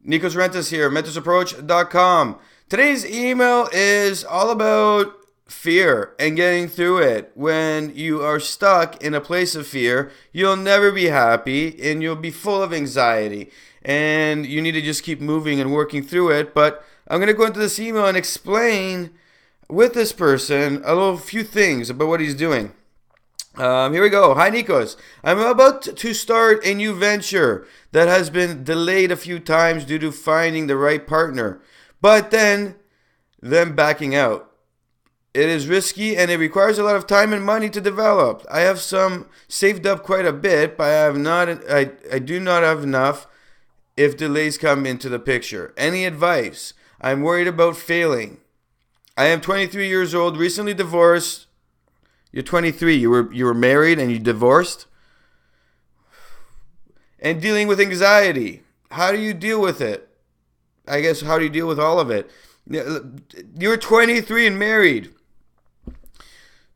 Nikos Rentas here, mentorsapproach.com. Today's email is all about fear and getting through it. When you are stuck in a place of fear, you'll never be happy and you'll be full of anxiety. And you need to just keep moving and working through it. But I'm going to go into this email and explain with this person a few things about what he's doing. Here we go. Hi, Nikos. I'm about to start a new venture that has been delayed a few times due to finding the right partner, but then them backing out. It is risky and it requires a lot of time and money to develop. I have some saved up quite a bit, but I do not have enough if delays come into the picture. Any advice? I'm worried about failing. I am 23 years old, recently divorced. You're 23. You were married and you divorced? And dealing with anxiety. How do you deal with it? I guess, how do you deal with all of it? You're 23 and married.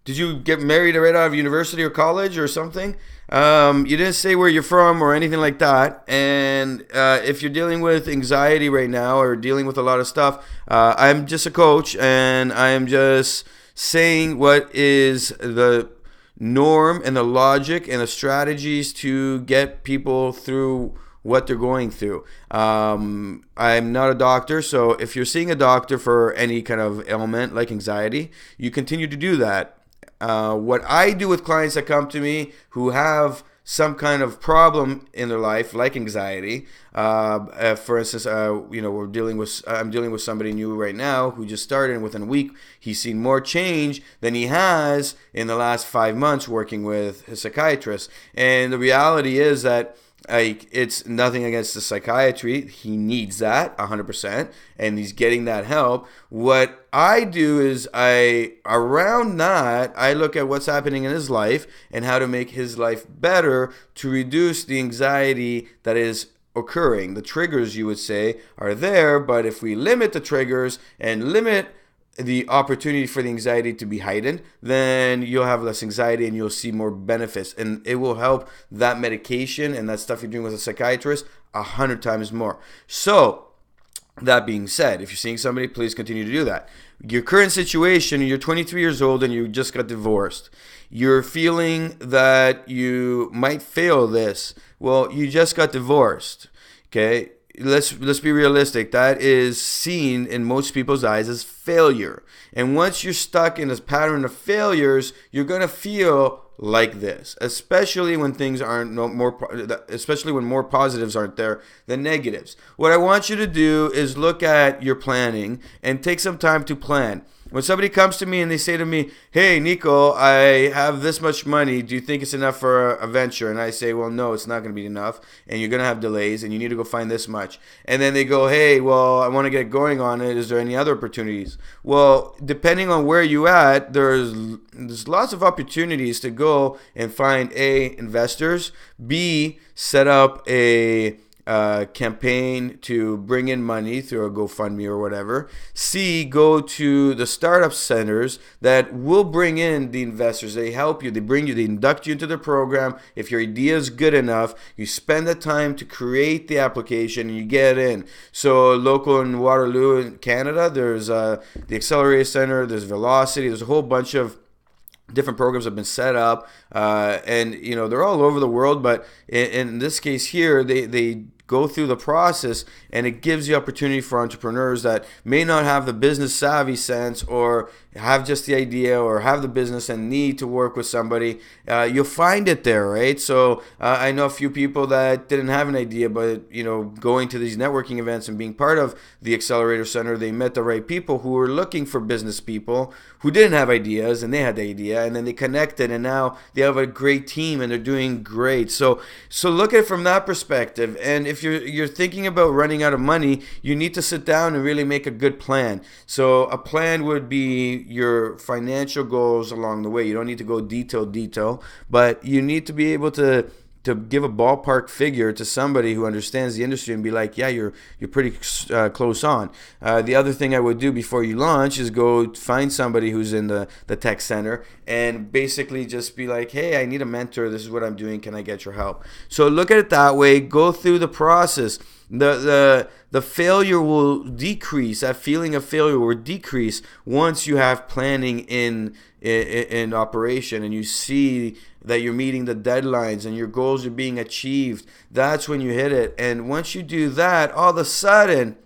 Did you get married right out of university or college or something? You didn't say where you're from or anything like that. And if you're dealing with anxiety right now or dealing with a lot of stuff, I'm just a coach and I'm just saying what is the norm and the logic and the strategies to get people through what they're going through. I'm not a doctor, so if you're seeing a doctor for any kind of ailment like anxiety, you continue to do that. What I do with clients that come to me who have some kind of problem in their life, like anxiety. For instance, I'm dealing with somebody new right now who just started, and within a week, he's seen more change than he has in the last 5 months working with his psychiatrist. And the reality is that it's nothing against the psychiatry. He needs that 100%, and he's getting that help. What I do is around that, I look at what's happening in his life and how to make his life better to reduce the anxiety that is occurring. The triggers, you would say, are there, but if we limit the triggers and limit the opportunity for the anxiety to be heightened, then you'll have less anxiety and you'll see more benefits, and it will help that medication and that stuff you're doing with a psychiatrist 100 times more. So that being said, if you're seeing somebody, please continue to do that. Your current situation, you're 23 years old and you just got divorced. You're feeling that you might fail this. Well, you just got divorced. Okay? Let's be realistic. That is seen in most people's eyes as failure. And once you're stuck in this pattern of failures, you're going to feel like this, especially when things especially when more positives aren't there than negatives. What I want you to do is look at your planning and take some time to plan. When somebody comes to me and they say to me, hey, Nico, I have this much money. Do you think it's enough for a venture? And I say, well, no, it's not going to be enough. And you're going to have delays and you need to go find this much. And then they go, hey, well, I want to get going on it. Is there any other opportunities? Well, depending on where you at, there's lots of opportunities to go and find A, investors, B, set up a campaign to bring in money through a GoFundMe or whatever. C, go to the startup centers that will bring in the investors. They help you. They bring you. They induct you into the program. If your idea is good enough, you spend the time to create the application and you get in. So local in Waterloo in Canada, there's the Accelerator Center, there's Velocity, there's a whole bunch of different programs have been set up, and they're all over the world. But in this case here, they go through the process, and it gives the opportunity for entrepreneurs that may not have the business savvy sense or have just the idea or have the business and need to work with somebody. You'll find it there, right? So I know a few people that didn't have an idea, but going to these networking events and being part of the Accelerator Center, they met the right people who were looking for business people who didn't have ideas, and they had the idea, and then they connected, and now they have a great team and they're doing great. So look at it from that perspective. And if you're thinking about running out of money, you need to sit down and really make a good plan. So a plan would be your financial goals along the way. You don't need to go detail, but you need to be able to give a ballpark figure to somebody who understands the industry and be like, yeah, you're pretty close on. The other thing I would do before you launch is go find somebody who's in the tech center and basically just be like, hey, I need a mentor. This is what I'm doing. Can I get your help? So look at it that way. Go through the process. The failure will decrease. That feeling of failure will decrease once you have planning in operation, and you see that you're meeting the deadlines and your goals are being achieved. That's when you hit it. And once you do that, all of a sudden,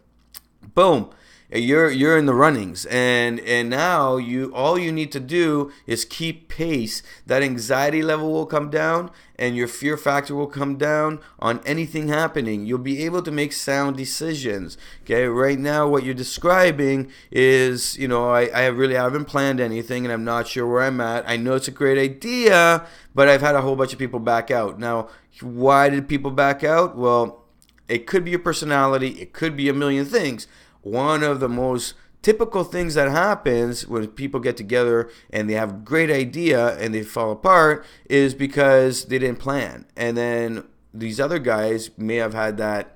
boom, you're in the runnings, and now all you need to do is keep pace. That anxiety level will come down, and your fear factor will come down on anything happening. You'll be able to make sound decisions. Okay, right now what you're describing is, I really haven't planned anything, and I'm not sure where I'm at. I know it's a great idea, but I've had a whole bunch of people back out. Now, why did people back out? Well, it could be your personality. It could be a million things. One of the most typical things that happens when people get together and they have a great idea and they fall apart is because they didn't plan. And then these other guys may have had that,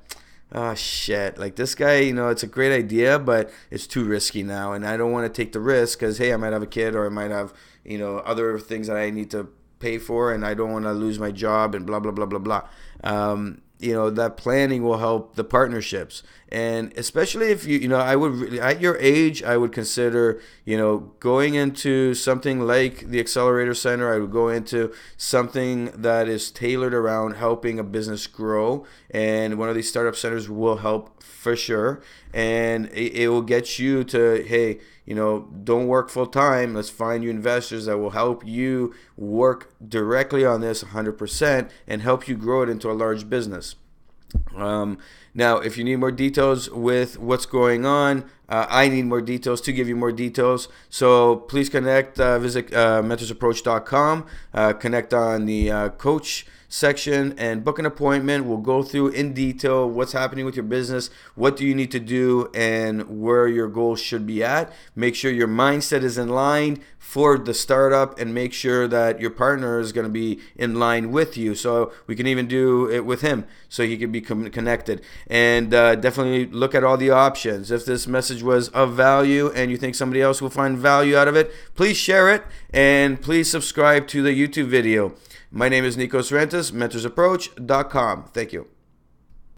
oh shit, like this guy, it's a great idea, but it's too risky now, and I don't want to take the risk because, hey, I might have a kid, or I might have, other things that I need to pay for, and I don't want to lose my job, and blah, blah, blah, blah, blah. That planning will help the partnerships. And especially if I would, at your age, I would consider, going into something like the Accelerator Center. I would go into something that is tailored around helping a business grow. And one of these startup centers will help for sure. And it will get you to, hey, don't work full time. Let's find you investors that will help you work directly on this 100% and help you grow it into a large business. Now, if you need more details with what's going on, I need more details to give you more details. So please connect, visit mentorsapproach.com, connect on the coach section and book an appointment. We'll go through in detail what's happening with your business, what do you need to do, and where your goals should be at. Make sure your mindset is in line for the startup, and make sure that your partner is going to be in line with you. So we can even do it with him so he can be connected. And definitely look at all the options. If this message was of value and you think somebody else will find value out of it, please share it, and please subscribe to the YouTube video. My name is Nikos Rentas, mentorsapproach.com. Thank you.